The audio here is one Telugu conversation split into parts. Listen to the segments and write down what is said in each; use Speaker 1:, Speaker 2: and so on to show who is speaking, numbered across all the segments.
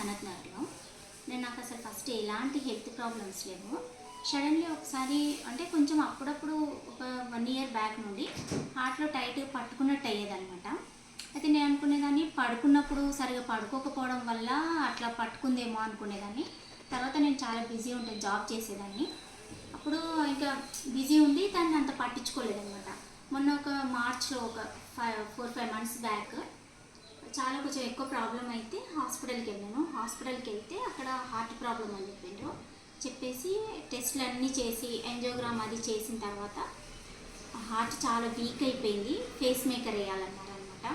Speaker 1: సనత్ నగర్లో. నాకు అసలు ఫస్ట్ ఎలాంటి హెల్త్ ప్రాబ్లమ్స్ లేవు. సడన్లీ ఒకసారి అంటే కొంచెం అప్పుడప్పుడు ఒక 1 ఇయర్ బ్యాక్ నుండి హార్ట్లో టైట్ పట్టుకున్నట్టు అయ్యేదనమాట. అయితే నేను అనుకునేదాన్ని పడుకున్నప్పుడు సరిగా పడుకోకపోవడం వల్ల అట్లా పట్టుకుందేమో అనుకునేదాన్ని. తర్వాత నేను చాలా బిజీ ఉంటే జాబ్ చేసేదాన్ని. అప్పుడు ఇంకా బిజీ ఉండి దాన్ని అంత పట్టించుకోలేదనమాట. మొన్న ఒక మార్చ్లో ఒక 4-5 మంత్స్ బ్యాక్ చాలా కొంచెం ఎక్కువ ప్రాబ్లం అయితే హాస్పిటల్కి వెళ్ళాను. హాస్పిటల్కి వెళ్తే అక్కడ హార్ట్ ప్రాబ్లం అని చెప్పేసి టెస్ట్లు అన్నీ చేసి యాంజియోగ్రామ్ అది చేసిన తర్వాత హార్ట్ చాలా వీక్ అయిపోయింది, ఫేస్ మేకర్ వేయాలన్నారు అనమాట.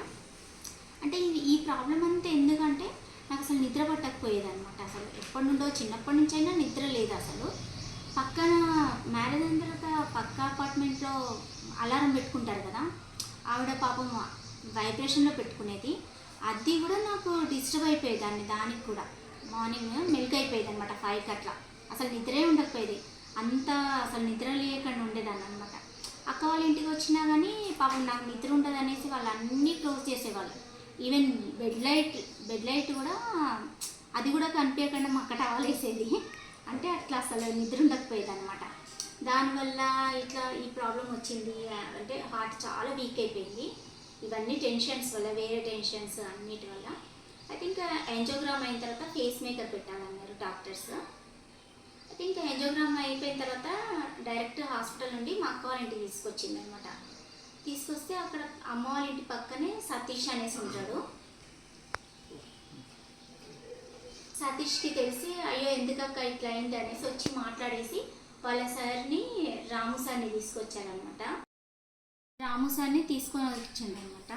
Speaker 1: అంటే ఈ ప్రాబ్లం అంతా ఎందుకంటే నాకు అసలు నిద్ర పట్టకపోయేదన్నమాట. అసలు ఎప్పటి నుండో చిన్నప్పటి నుంచి అయినా నిద్ర లేదు అసలు. పక్కన మ్యారేజ్ అయిన తర్వాత పక్క అపార్ట్మెంట్లో అలారం పెట్టుకుంటారు కదా, ఆవిడ పాపం వైబ్రేషన్లో పెట్టుకునేది. అది కూడా నాకు డిస్టర్బ్ అయిపోయేదాన్ని. దానికి కూడా మార్నింగ్ మెల్క్ అయిపోయేది అనమాట 5కి అట్లా. అసలు నిద్రే ఉండకపోయేది. అంతా అసలు నిద్ర లేకుండా ఉండేదాన్ని అనమాట. అక్క వాళ్ళ ఇంటికి వచ్చినా కానీ పాపం నాకు నిద్ర ఉండదు అనేసి వాళ్ళు అన్నీ క్లోజ్ చేసేవాళ్ళు. ఈవెన్ బెడ్ లైట్ కూడా అది కూడా కనిపించకుండా మా అక్క టవల్ వేసేది. అంటే అట్లా అసలు నిద్ర ఉండకపోయేది అనమాట. దానివల్ల ఇట్లా ఈ ప్రాబ్లం వచ్చింది. అంటే హార్ట్ చాలా వీక్ అయిపోయింది. ఇవన్నీ టెన్షన్స్ వల్ల, వేరే టెన్షన్స్ అన్నిటి వల్ల. అయితే ఇంకా యాంజియోగ్రామ్ అయిన తర్వాత ఫేస్ మేకర్ పెట్టాలన్నారు డాక్టర్స్. అయితే ఇంకా యాంజియోగ్రామ్ అయిపోయిన తర్వాత డైరెక్ట్ హాస్పిటల్ నుండి మా అక్క వాళ్ళ ఇంటికి తీసుకొచ్చింది అనమాట. తీసుకొస్తే అక్కడ అమ్మ వాళ్ళ ఇంటి పక్కనే సతీష్ అనేసి ఉంటాడు. సతీష్కి తెలిసి అయ్యో ఎందుకక్క ఇట్లా అయింది అనేసి వచ్చి మాట్లాడేసి వాళ్ళ సార్ని రాము సార్ని తీసుకొచ్చారనమాట. రాము సార్ని తీసుకొని వచ్చిందనమాట.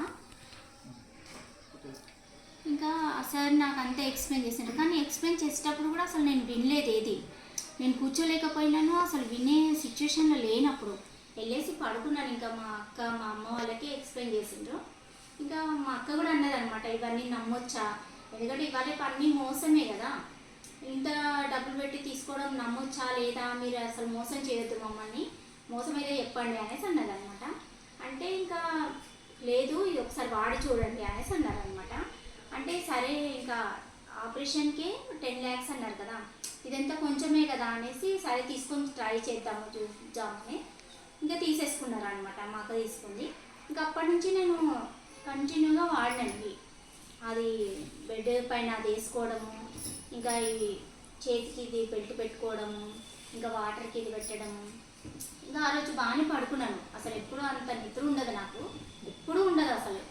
Speaker 1: ఇంకా సార్ నాకు అంతా ఎక్స్ప్లెయిన్ చేసిండు. కానీ ఎక్స్ప్లెయిన్ చేసేటప్పుడు కూడా అసలు నేను వినలేదు ఏది. నేను కూర్చోలేకపోయినాను, అసలు వినే సిచ్యువేషన్లో లేనప్పుడు వెళ్ళేసి పడుకున్నాను. ఇంకా మా అక్క మా అమ్మ వాళ్ళకి ఎక్స్ప్లెయిన్ చేసిండ్రు. ఇంకా మా అక్క కూడా అన్నదనమాట, ఇవన్నీ నమ్మొచ్చా, ఎందుకంటే ఇవాళ అన్నీ మోసమే కదా, ఇంత డబ్బులు పెట్టి తీసుకోవడం నమ్మొచ్చా లేదా, మీరు అసలు మోసం చేయొద్దు మమ్మల్ని, మోసం అయితే చెప్పండి అనేసి అన్నదనమాట. అంటే ఇంకా లేదు ఇది ఒకసారి వాడి చూడండి అనేసి అన్నారనమాట. అంటే సరే ఇంకా ఆపరేషన్కే 10 lakhs అన్నారు కదా, ఇదంతా కొంచెమే కదా అనేసి సరే తీసుకొని ట్రై చేద్దాము చూద్దామని ఇంకా తీసేసుకున్నారు అనమాట. మా అక్క తీసుకుంది. ఇంకా అప్పటి నుంచి నేను కంటిన్యూగా వాడినండి. అది బెడ్ పైన అది వేసుకోవడము, ఇంకా ఈ చేతికి ఇది బెల్ట్ పెట్టుకోవడము, ఇంకా వాటర్కి ఇది పెట్టడము. ఇంకా ఆ రోజు బాగానే పడుకున్నాను. అసలు ఎప్పుడూ అంత నిద్ర ఉండదు నాకు, ఎప్పుడూ ఉండదు అసలు.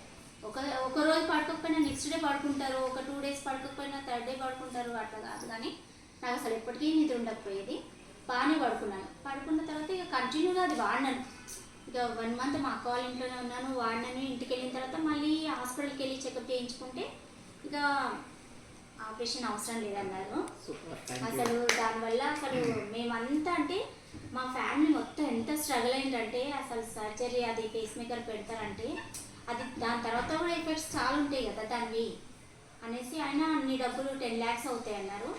Speaker 1: ఒక రోజు పడుకోకపోయినా నెక్స్ట్ డే పడుకుంటారు, ఒక 2 days పడుకోకపోయినా 3rd day పడుకుంటారు, అట్లా కాదు. కానీ నాకు అసలు ఎప్పటికీ నిద్ర ఉండకపోయేది. బాగానే పడుకున్నాను. పడుకున్న తర్వాత ఇక కంటిన్యూగా అది వాడినాను. ఇక 1 month మా అక్క వాళ్ళ ఇంట్లోనే ఉన్నాను, వాడినాను. ఇంటికి వెళ్ళిన తర్వాత మళ్ళీ హాస్పిటల్కి వెళ్ళి చెకప్ చేయించుకుంటే ఇక ఆపరేషన్ అవసరం లేదన్నారు. అసలు దానివల్ల అసలు మేమంతా అంటే మా ఫ్యామిలీ మొత్తం ఎంత స్ట్రగుల్ అయిందంటే, అసలు సర్జరీ అది ఫేస్ మేకర్ పెడతారంటే అది దాని తర్వాత కూడా ఎఫెక్ట్స్ చాలా ఉంటాయి కదా దానివి అనేసి ఆయన అన్ని డబ్బులు 10 lakhs అవుతాయి అన్నారు.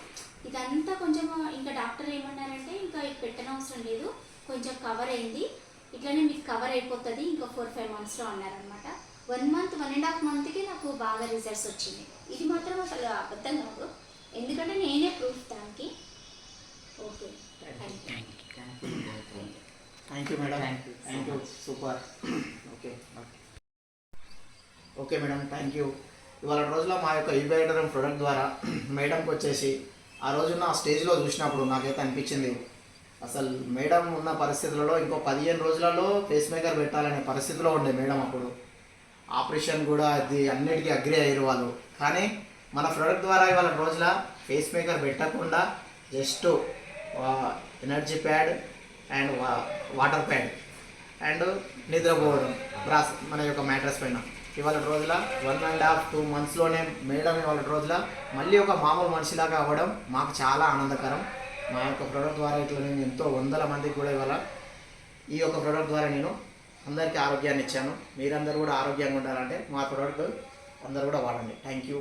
Speaker 1: ఇదంతా కొంచెం ఇంకా డాక్టర్ ఏమన్నారంటే ఇంకా ఇది పెట్టనవసరం లేదు, కొంచెం కవర్ అయింది, ఇట్లనే మీకు కవర్ అయిపోతుంది ఇంకా 4-5 monthsలో అన్నారనమాట. 1 month 1.5 monthకి నాకు బాగా రిజల్ట్స్ వచ్చింది. ఇది మాత్రం అసలు అబద్ధం కాదు, ఎందుకంటే నేనే ప్రూఫ్ దానికి. Okay,
Speaker 2: thank you madam. Thank you, super. Okay madam, thank you. ఇవాళ రోజులో మా యొక్క యూబైడరం ప్రొడక్ట్ ద్వారా మేడంకి వచ్చేసి ఆ రోజున ఆ స్టేజ్లో చూసినప్పుడు నాకైతే అనిపించింది, అసలు మేడం ఉన్న పరిస్థితులలో ఇంకో 15 రోజులలో ఫేస్ మేకర్ పెట్టాలనే పరిస్థితిలో ఉండే మేడం. అప్పుడు ఆపరేషన్ కూడా అది అన్నిటికీ అగ్రి అయ్యారు వాళ్ళు. కానీ మన ప్రొడక్ట్ ద్వారా ఇవాళ రోజుల ఫేస్ మేకర్ పెట్టకుండా just energy pad and water pad and నిద్రపోవడం మన యొక్క మ్యాట్రస్ పైన ఇవాళ రోజుల 1.5-2 monthsలోనే మేడం ఇవాళ రోజుల మళ్ళీ ఒక మామూలు మనిషిలాగా అవ్వడం మాకు చాలా ఆనందకరం. మా యొక్క ప్రోడక్ట్ ద్వారా ఇట్లా నేను ఎంతో 100 మందికి కూడా ఇవాళ ఈ యొక్క ప్రోడక్ట్ ద్వారా నేను అందరికీ ఆరోగ్యాన్ని ఇచ్చాను. మీరందరూ కూడా ఆరోగ్యంగా ఉండాలంటే మా ప్రోడక్ట్ అందరూ కూడా వాడండి. Thank you.